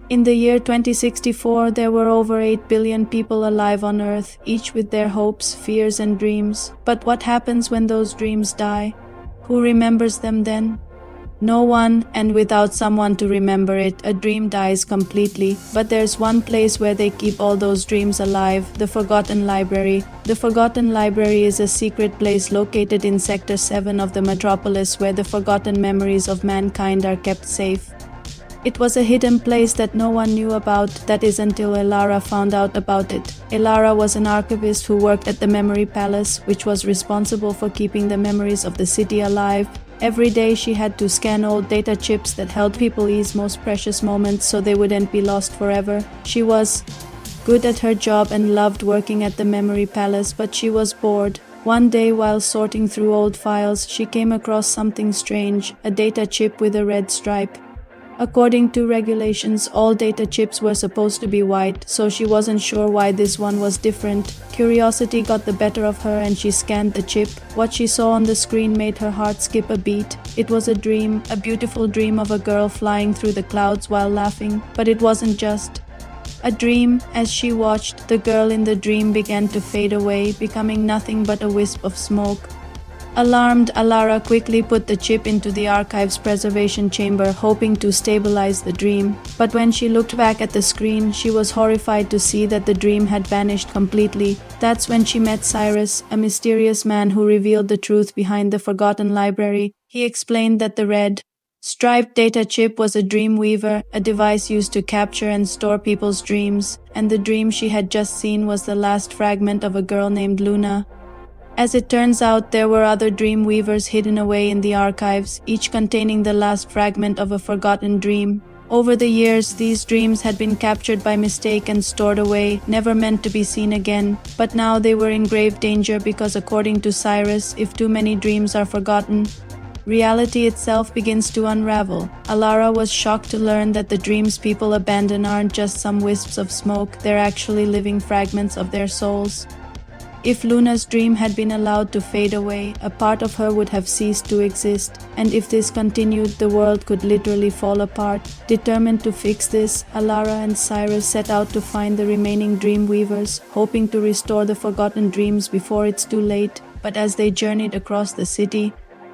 In the year 2064, there were over 8 billion people alive on Earth, each with their hopes, fears, and dreams. But what happens when those dreams die? Who remembers them then? No one, and without someone to remember it, a dream dies completely. But there's one place where they keep all those dreams alive, the Forgotten Library. The Forgotten Library is a secret place located in Sector 7 of the metropolis where the forgotten memories of mankind are kept safe. It was a hidden place that no one knew about, that is until Elara found out about it. Elara was an archivist who worked at the Memory Palace, which was responsible for keeping the memories of the city alive. Every day she had to scan old data chips that held people's most precious moments so they wouldn't be lost forever. She was good at her job and loved working at the Memory Palace, but she was bored. One day, while sorting through old files, she came across something strange, a data chip with a red stripe. According to regulations, all data chips were supposed to be white, so she wasn't sure why this one was different. Curiosity got the better of her and she scanned the chip. What she saw on the screen made her heart skip a beat. It was a dream, a beautiful dream of a girl flying through the clouds while laughing. But it wasn't just a dream. As she watched, the girl in the dream began to fade away, becoming nothing but a wisp of smoke. Alarmed, Elara quickly put the chip into the archive's preservation chamber, hoping to stabilize the dream. But when she looked back at the screen, she was horrified to see that the dream had vanished completely. That's when she met Cyrus, a mysterious man who revealed the truth behind the Forgotten Library. He explained that the red, striped data chip was a dream weaver, a device used to capture and store people's dreams, and the dream she had just seen was the last fragment of a girl named Luna. As it turns out, there were other dream weavers hidden away in the archives, each containing the last fragment of a forgotten dream. Over the years, these dreams had been captured by mistake and stored away, never meant to be seen again. But now they were in grave danger because, according to Cyrus, if too many dreams are forgotten, reality itself begins to unravel. Elara was shocked to learn that the dreams people abandon aren't just some wisps of smoke, they're actually living fragments of their souls. If Luna's dream had been allowed to fade away, a part of her would have ceased to exist, and if this continued, the world could literally fall apart. Determined to fix this, Elara and Cyrus set out to find the remaining dream weavers, hoping to restore the forgotten dreams before it's too late. But as they journeyed across the city,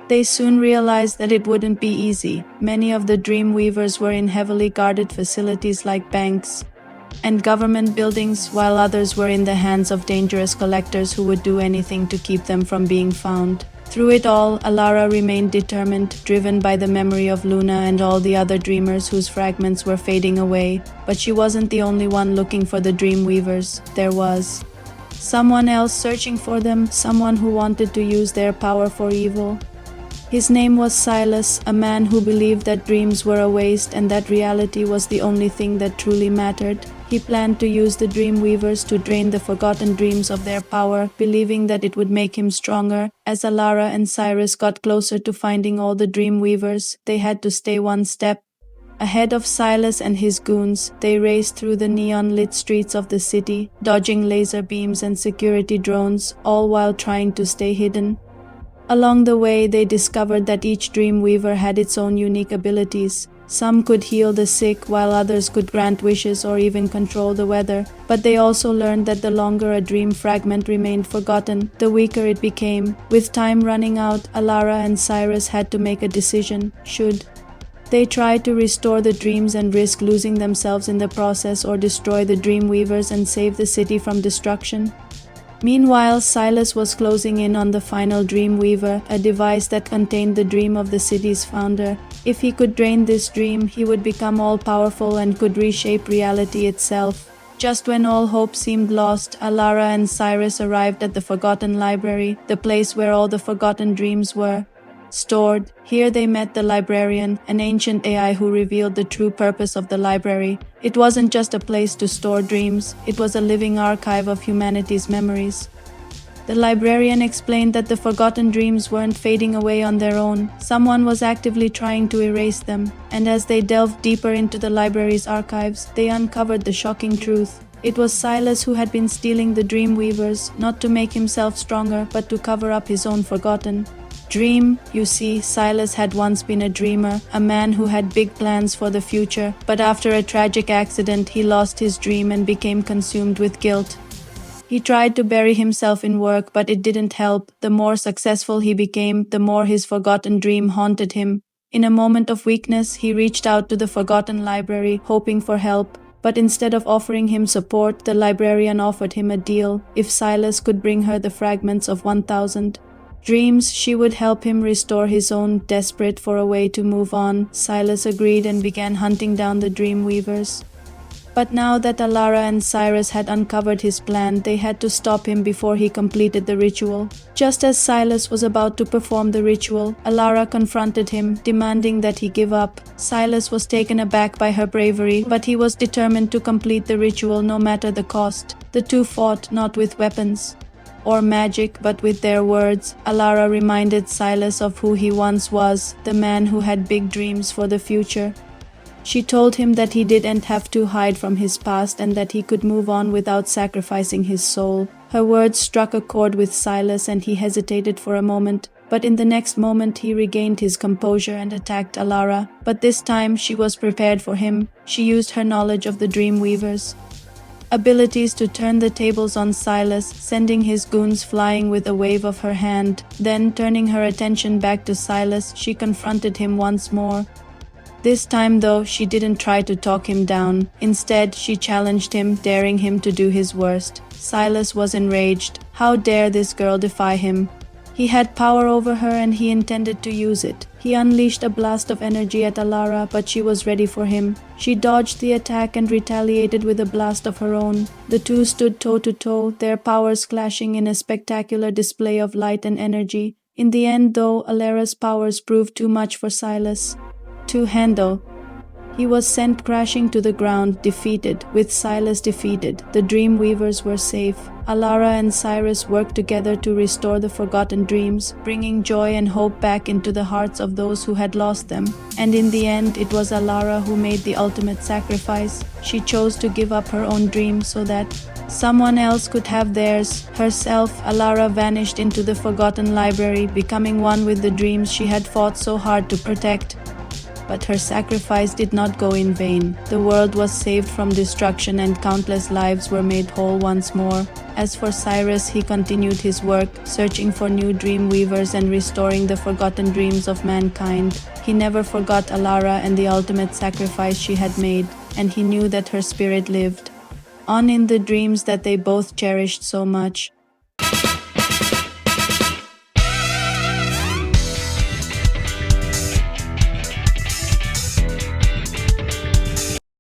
they soon realized that it wouldn't be easy. Many of the dream weavers were in heavily guarded facilities like banks and government buildings, while others were in the hands of dangerous collectors who would do anything to keep them from being found. Through it all, Elara remained determined, driven by the memory of Luna and all the other dreamers whose fragments were fading away. But she wasn't the only one looking for the dream weavers. There was someone else searching for them, someone who wanted to use their power for evil. His name was Silas, a man who believed that dreams were a waste and that reality was the only thing that truly mattered. He planned to use the dream weavers to drain the forgotten dreams of their power, believing that it would make him stronger. As Elara and Cyrus got closer to finding all the dream weavers, they had to stay one step ahead of Silas and his goons. They raced through the neon-lit streets of the city, dodging laser beams and security drones, all while trying to stay hidden. Along the way, they discovered that each dream weaver had its own unique abilities. Some could heal the sick, while others could grant wishes or even control the weather. But they also learned that the longer a dream fragment remained forgotten, the weaker it became. With time running out, Elara and Cyrus had to make a decision. Should they try to restore the dreams and risk losing themselves in the process, or destroy the dream weavers and save the city from destruction? Meanwhile, Silas was closing in on the final dream weaver, a device that contained the dream of the city's founder. If he could drain this dream, he would become all-powerful and could reshape reality itself. Just when all hope seemed lost, Elara and Cyrus arrived at the Forgotten Library, the place where all the forgotten dreams were stored. Here they met the librarian, an ancient AI who revealed the true purpose of the library. It wasn't just a place to store dreams, it was a living archive of humanity's memories. The librarian explained that the forgotten dreams weren't fading away on their own. Someone was actively trying to erase them, and as they delved deeper into the library's archives, they uncovered the shocking truth. It was Silas who had been stealing the dream weavers, not to make himself stronger, but to cover up his own forgotten Dream, you see, Silas had once been a dreamer, a man who had big plans for the future, but after a tragic accident he lost his dream and became consumed with guilt. He tried to bury himself in work, but it didn't help. The more successful he became, the more his forgotten dream haunted him. In a moment of weakness, he reached out to the forgotten library, hoping for help. But instead of offering him support, the librarian offered him a deal. If Silas could bring her the fragments of 1,000 dreams, she would help him restore his own. Desperate for a way to move on, Silas agreed and began hunting down the dream weavers. But now that Alara and Cyrus had uncovered his plan, they had to stop him before he completed the ritual. Just as Silas was about to perform the ritual, Alara confronted him, demanding that he give up. Silas was taken aback by her bravery, but he was determined to complete the ritual no matter the cost. The two fought not with weapons or magic, but with their words. Alara reminded Silas of who he once was, the man who had big dreams for the future. She told him that he didn't have to hide from his past and that he could move on without sacrificing his soul. Her words struck a chord with Silas and he hesitated for a moment, but in the next moment he regained his composure and attacked Alara. But this time she was prepared for him. She used her knowledge of the dream weavers' abilities to turn the tables on Silas, sending his goons flying with a wave of her hand. Then, turning her attention back to Silas, she confronted him once more. This time though, she didn't try to talk him down. Instead, she challenged him, daring him to do his worst. Silas was enraged. How dare this girl defy him? He had power over her and he intended to use it. He unleashed a blast of energy at Alara, but she was ready for him. She dodged the attack and retaliated with a blast of her own. The two stood toe to toe, their powers clashing in a spectacular display of light and energy. In the end though, Alara's powers proved too much for Silas to handle. He was sent crashing to the ground, defeated. With Silas defeated, the dream weavers were safe. Alara and Cyrus worked together to restore the forgotten dreams, bringing joy and hope back into the hearts of those who had lost them. And in the end, it was Alara who made the ultimate sacrifice. She chose to give up her own dream so that someone else could have theirs. Herself, Alara vanished into the forgotten library, becoming one with the dreams she had fought so hard to protect. But her sacrifice did not go in vain. The world was saved from destruction and countless lives were made whole once more. As for Cyrus, he continued his work, searching for new dream weavers and restoring the forgotten dreams of mankind. He never forgot Alara and the ultimate sacrifice she had made, and he knew that her spirit lived on in the dreams that they both cherished so much.